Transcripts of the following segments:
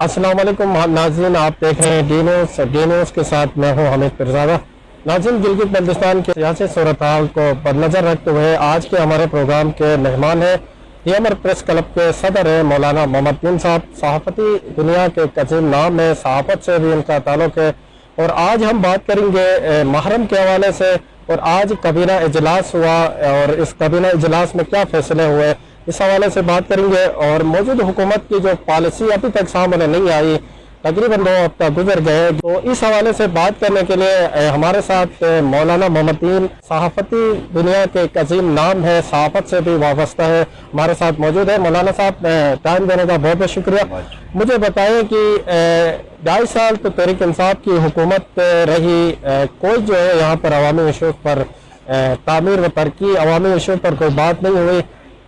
अस्सलाम वालेकुम नाज़रीन, आप देख रहे हैं डी न्यूज़ के साथ मैं हूं हमीद पिरज़ादा। नाज़रीन, गिलगित बल्तिस्तान के सियासी सूरत हाल को बदनज़र रखते हुए आज के हमारे प्रोग्राम के मेहमान हैं यमर प्रेस क्लब के सदर है मौलाना मोहम्मद बिन साहब। सहाफ़ती दुनिया के एक अजीम नाम है, सहाफ़त से भी इनका ताल्लुक़ है और आज हम बात करेंगे मुहर्रम के हवाले से। और आज कबीना इजलास हुआ और इस कबीना इजलास में क्या फैसले हुए इस हवाले से बात करेंगे। और मौजूद हुकूमत की जो पॉलिसी अभी तक सामने नहीं आई, तकरीबन 2 हफ्ता गुजर गए, तो इस हवाले से बात करने के लिए हमारे साथ मौलाना मोहम्मद बिन, सहाफ़ती दुनिया के एक अजीम नाम है, सहाफ़त से भी वाबस्ता है, हमारे साथ मौजूद है। मौलाना साहब, टाइम देने का बहुत बहुत शुक्रिया। मुझे बताएं कि 2.5 साल तो तहरीक इंसाफ की हुकूमत रही, कोई जो है यहाँ पर अवामी इशू पर तामीर व तरक्की, अवामी इशू पर कोई बात नहीं हुई,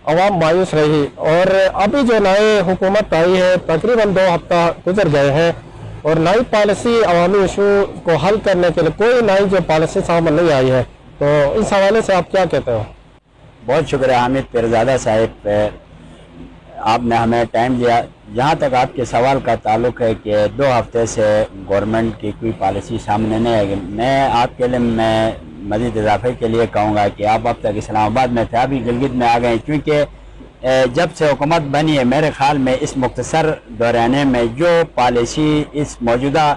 अवाम मायूस रही। और अभी जो नई हुकूमत आई है, तकरीबन 2 हफ्ता गुजर गए हैं और नई पॉलिसी अवामी इशू को हल करने के लिए कोई नई जो पॉलिसी सामने नहीं आई है, तो इस हवाले से आप क्या कहते हो? बहुत शुक्रिया हामिद पिरज़ादा साहिब, आपने हमें टाइम दिया। जहाँ तक आपके सवाल का ताल्लुक़ है कि 2 हफ्ते से गवर्नमेंट की कोई पॉलिसी सामने नहीं आई, मैं आपके लिए मज़ीद इजाफे के लिए कहूँगा कि आप अब तक इस्लामाबाद में थे, अभी गिलगित में आ गए, क्योंकि जब से हुकूमत बनी है मेरे ख़्याल में इस मुख्तसर दौराने में जो पॉलिसी इस मौजूदा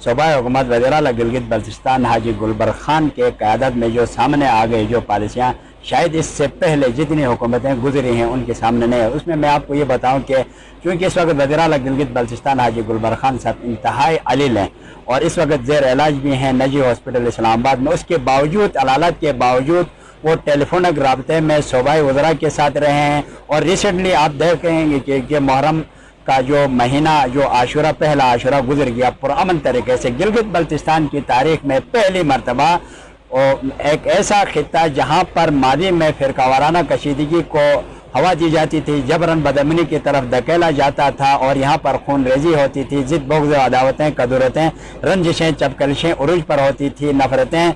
सूबाई हुकूमत वज़ीर-ए-आला गिलगित बल्तिस्तान हाजी गुलबर खान के क़यादत में जो सामने आ गई जो पॉलिसियाँ, शायद इससे पहले जितनी हुकूमतें गुजरी हैं उनके सामने नहीं है। उसमें मैं आपको ये बताऊं कि क्योंकि इस वक्त वज़ीर-ए-आला गिलगित बल्तिस्तान हाजी गुलबर खान साहब इंतहाई अलील हैं और इस वक्त ज़ेर इलाज भी हैं निजी हॉस्पिटल इस्लामाबाद में, उसके बावजूद, अलालत के बावजूद वो टेलीफोनिक राब्ते में सूबाई वज़रा के साथ रहे हैं। और रिसेंटली आप देखेंगे कि मुहर्रम का जो महीना, जो आशुरा, पहला आशुरा गुजर गया पुरअमन तरीके से। गिलगित बल्तिस्तान की तारीख में पहली मरतबा और एक ऐसा खित्ता जहाँ पर मादी में फ़िरकावाराना कशीदगी को हवा दी जाती थी, जबरन बदअमनी की तरफ धकेला जाता था और यहाँ पर खून रेजी होती थी, ज़िद बुग़्ज़, अदावतें, कदूरतें, रंजिशें, चपकलिशें उरूज पर होती थी, नफ़रतें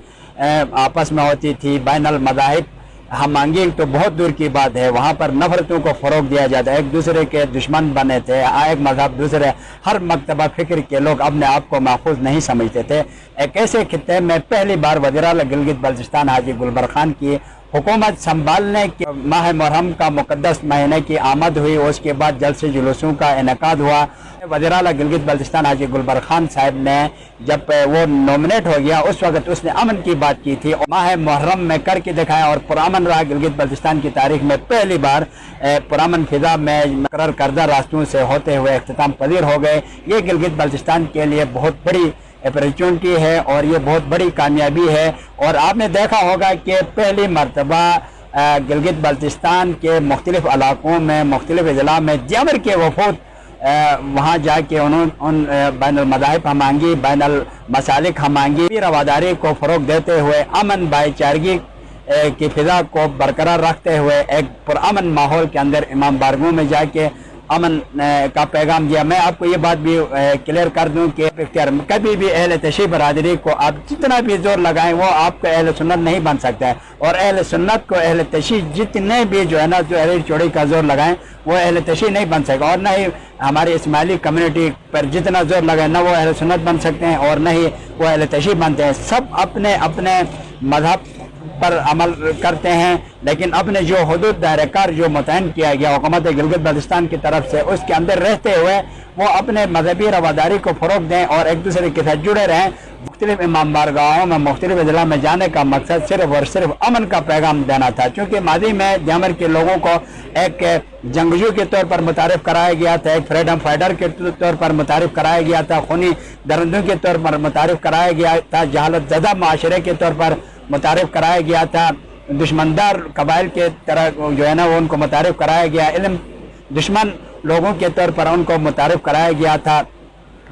आपस में होती थी, बैनुल मज़ाहिब हमआहंगी तो बहुत दूर की बात है, वहाँ पर नफ़रतों को फ़रोग़ दिया जाता है, एक दूसरे के दुश्मन बने थे, एक मज़हब दूसरे, हर मकतबा फ़िक्र के लोग अपने आप को महफूज नहीं समझते थे। एक ऐसे खित्ते में पहली बार वज़ीर-ए-आला गिलगित बल्तिस्तान हाजी गुलबर खान की हुकूमत संभालने के माह मुहर्रम का मुक़द्दस महीने की आमद हुई, उसके बाद जलसे जुलूसों का इनेकाद हुआ। वज़ीर-ए-आला गिलगित बल्तिस्तान हाजी गुलबर खान साहब ने जब वो नॉमिनेट हो गया उस वक्त उसने अमन की बात की थी और माह मुहर्रम में करके दिखाया और पुरअमन रहा। गिलगित बल्तिस्तान की तारीख में पहली बार पुरअमन फिजा में मुकर्रर करदा रास्तों से होते हुए इख्तिताम पजीर हो गए। ये गिलगित बल्तिस्तान के लिए बहुत बड़ी अपॉर्चुनिटी है और ये बहुत बड़ी कामयाबी है। और आपने देखा होगा कि पहली मरतबा गिलगित बल्तिस्तान के मुख्तलिफ इलाकों में, मुख्तलिफ अजला में जमर के वफूद वहाँ जाके उन्होंने उन बैनुल मज़ाहिब हमआहंगी, बैनुल मसालिक हमआहंगी, रवादारी को फ़रोग़ देते हुए अमन भाईचारगी की फ़िज़ा को बरकरार रखते हुए एक पुरअमन माहौल के अंदर इमाम बारगाहों में जाके अमन का पैगाम दिया। मैं आपको ये बात भी क्लियर कर दूं कि कभी भी अहल तशरीह बरादरी को आप जितना भी जोर लगाएं वो आपका अहल सुन्नत नहीं बन सकता है और अहल सुन्नत को अहल तशरीह जितने भी जो है ना, जो अहल चौड़ी का जोर लगाएं वो अहल तशरीह नहीं बन सकेगा। और न ही हमारी इस्माइली कम्युनिटी पर जितना जोर लगाएं न वो अहल सुन्नत बन सकते हैं और न ही वो अहल तशरीह बनते हैं। सब अपने अपने मजहब पर अमल करते हैं, लेकिन अपने जो हुदूद दायरेकार जो मुतयन किया गया हुकूमत गिलगित बल्तिस्तान की तरफ से उसके अंदर रहते हुए वो अपने मजहबी रवादारी को फ़रोग़ दें और एक दूसरे के साथ जुड़े रहें। मुख्तलिफ इमाम बारगाहों में, मुख्तलिफ अजला में जाने का मकसद सिर्फ और सिर्फ अमन का पैगाम देना था, क्योंकि मादी में जमर के लोगों को एक जंगजू के तौर पर मुतारिफ कराया गया था, एक फ्रीडम फाइटर के तौर पर मुतारिफ कराया गया था, खूनी दरिंदों के तौर पर मुतारिफ कराया गया था, जहालत ज़दा माशरे के तौर पर मुतारिफ कराया गया था, दुश्मनदार कबाइल के तरह जो है ना वो उनको मुतारिफ कराया गया, इल्म दुश्मन लोगों के तौर पर उनको मुतारिफ कराया गया था।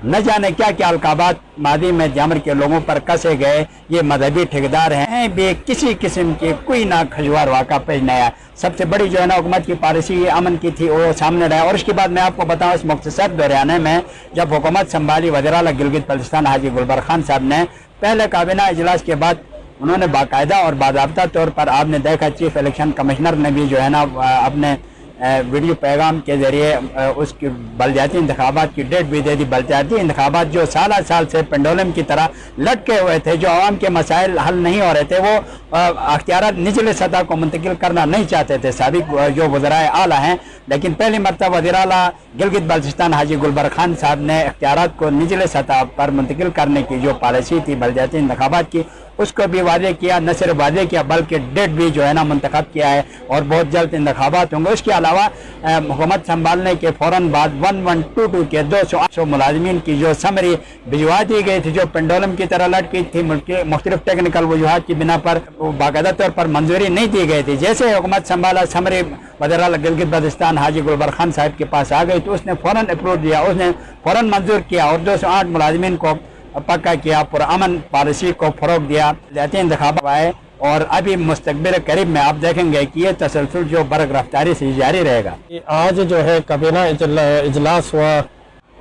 न जाने क्या क्या अलकाबात मादी में जामर के लोगों पर कसे गए। ये मजहबी ठेकेदार हैं भी किसी किस्म की कोई ना खजुआर वाक़ा पेश नहीं आया। सबसे बड़ी जो है ना हुकूमत की पॉलिसी अमन की थी वो सामने रहा। और उसके बाद मैं आपको बताऊँ इस मुख्तसर दौराने में जब हुकूमत संभाली वज़ीर-ए-आला गिलगित बल्तिस्तान हाजी गुलबर खान साहब ने पहले काबीना इजलास के बाद उन्होंने बाकायदा और बाज़ाब्ता तौर पर आपने देखा चीफ इलेक्शन कमिश्नर ने भी जो है ना अपने ویڈیو پیغام کے ذریعے اس کی بلدیاتی انتخابات کی ڈیٹ بھی دے دی. بلدیاتی انتخابات جو سالہ سال سے پینڈولم کی طرح لٹکے ہوئے تھے, جو عوام کے مسائل حل نہیں ہو رہے تھے, وہ اختیارات نچلے سطح کو منتقل کرنا نہیں چاہتے تھے سابق جو وزرائے اعلیٰ ہیں. لیکن پہلی مرتبہ وزیر اعلیٰ گلگت بلتستان حاجی گلبر خان صاحب نے اختیارات کو نچلے سطح پر منتقل کرنے کی جو پالیسی تھی بلدیاتی انتخابات کی, اس کو بھی واضح کیا. نہ صرف واضح کیا بلکہ ڈیٹ بھی جو ہے نا منتخب کیا ہے اور بہت جلد انتخابات ہوں گے. اس کے علاوہ حکومت سنبھالنے کے فوراً بعد 1122 کے 200 ملازمین کی جو سمری بھجوا دی گئی تھی, جو پینڈولم کی طرح لٹکی تھی, مختلف ٹیکنیکل وجوہات کی بنا پر باقاعدہ طور پر منظوری نہیں دی گئی تھی. جیسے حکومت سنبھالا سمری وزیر اعلیٰ گلگت بلتستان حاجی گلبر خان صاحب کے پاس آ گئی تو اس نے فوراً اپروو دیا, اس نے فوراً منظور کیا اور 208 ملازمین کو پکا کیا, پرامن پالیسی کو فروغ دیا. ذاتی انتخاب آئے اور ابھی مستقبل قریب میں آپ دیکھیں گے کہ یہ تسلسل جو برق رفتاری سے جاری رہے گا. آج جو ہے کابینہ اجلاس ہوا,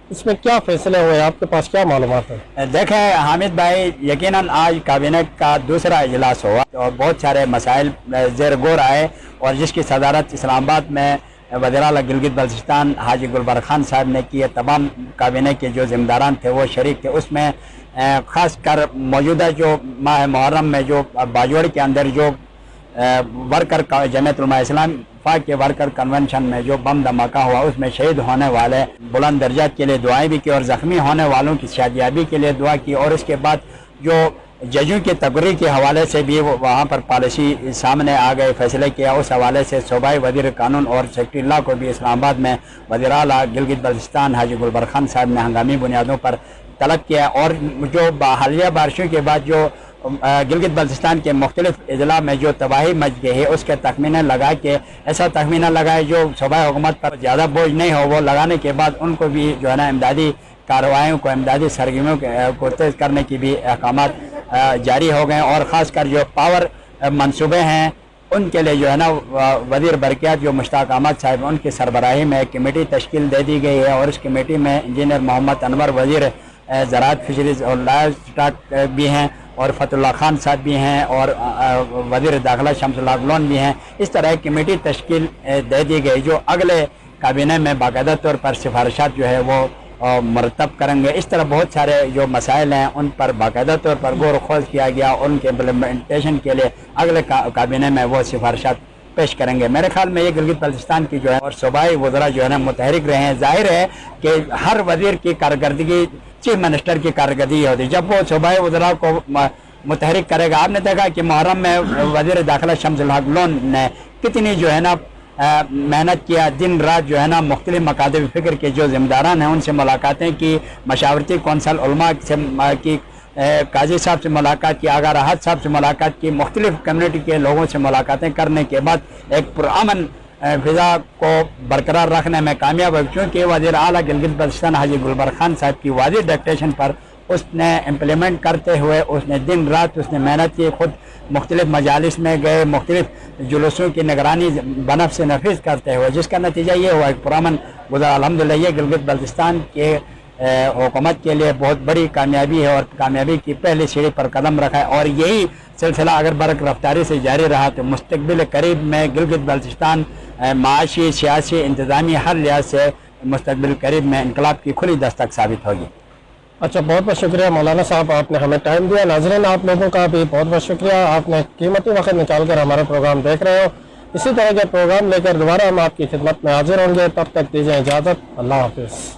اس میں کیا فیصلے ہوئے, آپ کے پاس کیا معلومات ہے؟ دیکھیں حامد بھائی, یقیناً آج کابینہ کا دوسرا اجلاس ہوا اور بہت سارے مسائل زیر غور آئے, اور جس کی صدارت اسلام آباد میں وزیر اعلیٰ گلگت بلتستان حاجی گلبر خان صاحب نے کی. تمام کابینہ کے جو ذمہ داران تھے وہ شریک تھے. اس میں خاص کر موجودہ جو ماہ محرم میں جو باجوڑ کے اندر جو ورکر جمعیت علماء اسلام کے ورکر کنونشن میں جو بم دھماکہ ہوا, اس میں شہید ہونے والے بلند درجات کے لیے دعائیں بھی کی اور زخمی ہونے والوں کی صحتیابی کے لیے دعا کی. اور اس کے بعد جو ججوں کی تقرری کے حوالے سے بھی وہاں پر پالیسی سامنے آ گئے, فیصلے کیا. اس حوالے سے صوبائی وزیر قانون اور سیکرٹری اللہ کو بھی اسلام آباد میں وزیر اعلیٰ گلگت بلتستان حاجی گلبر خان صاحب نے ہنگامی بنیادوں پر طلب کیا. اور جو حالیہ بارشوں کے بعد جو گلگت بلتستان کے مختلف اضلاع میں جو تباہی مچ گئی ہے, اس کے تخمینہ لگا کے ایسا تخمینہ لگائے جو صوبائی حکومت پر زیادہ بوجھ نہیں ہو. وہ لگانے کے بعد ان کو بھی جو ہے نا امدادی کارروائیوں کو, امدادی سرگرمیوں کو تیز کرنے کی بھی احکامات جاری ہو گئے. اور خاص کر جو پاور منصوبے ہیں ان کے لیے جو ہے نا وزیر برقیات جو مشتاق احمد صاحب, ان کی سربراہی میں ایک کمیٹی تشکیل دے دی گئی ہے. اور اس کمیٹی میں انجینئر محمد انور وزیر زراعت فشریز اور لائف اسٹاک بھی ہیں, اور فتح اللہ خان صاحب بھی ہیں, اور وزیر داخلہ شمس اللہ گلون بھی ہیں. اس طرح ایک کمیٹی تشکیل دے دی گئی جو اگلے کابینہ میں باقاعدہ طور پر سفارشات جو ہے وہ مرتب کریں گے. اس طرح بہت سارے جو مسائل ہیں ان پر باقاعدہ طور پر غور و خوض کیا گیا, اور ان کے امپلیمنٹیشن کے لیے اگلے کابینہ میں وہ سفارشات پیش کریں گے. میرے خیال میں یہ گلگت بلتستان کی جو ہے اور صوبائی وزراء جو ہے نا متحرک رہے ہیں. ظاہر ہے کہ ہر وزیر کی کارکردگی چیف منسٹر کی کارکردگی ہوتی ہے, جب وہ صوبائی وزراء کو متحرک کرے گا. آپ نے دیکھا کہ محرم میں وزیر داخلہ شمس الحق لون نے کتنی جو ہے نا محنت کیا, دن رات جو ہے نا مختلف مکاتب فکر کے جو ذمہ داران ہیں ان سے ملاقاتیں کی, مشاورتی کونسل علماء سے کی, قاضی صاحب سے ملاقات کی, آغا راحت صاحب سے ملاقات کی, مختلف کمیونٹی کے لوگوں سے ملاقاتیں کرنے کے بعد ایک پرامن فضا کو برقرار رکھنے میں کامیاب ہے. چونکہ وزیر اعلیٰ گلگت بلتستان حاجی گلبر خان صاحب کی واضح ڈکٹیشن پر اس نے امپلیمنٹ کرتے ہوئے اس نے دن رات اس نے محنت کی, خود مختلف مجالس میں گئے, مختلف جلوسوں کی نگرانی بنف سے نفیذ کرتے ہوئے, جس کا نتیجہ یہ ہوا ایک پرامن گزرا. الحمدللہ یہ گلگت بلتستان کے حکومت کے لیے بہت بڑی کامیابی ہے, اور کامیابی کی پہلی سیڑھی پر قدم رکھا ہے. اور یہی سلسلہ اگر برق رفتاری سے جاری رہا تو مستقبل قریب میں گلگت بلتستان معاشی, سیاسی, انتظامی ہر لحاظ سے مستقبل قریب میں انقلاب کی کھلی دستک ثابت ہوگی. اچھا, بہت بہت شکریہ مولانا صاحب, آپ نے ہمیں ٹائم دیا. ناظرین آپ لوگوں کا بھی بہت بہت شکریہ, آپ نے قیمتی وقت نکال کر ہمارا پروگرام دیکھ رہے ہو. اسی طرح کے پروگرام لے کر دوبارہ ہم آپ کی خدمت میں حاضر ہوں گے. تب تک دیجیے اجازت. اللہ حافظ.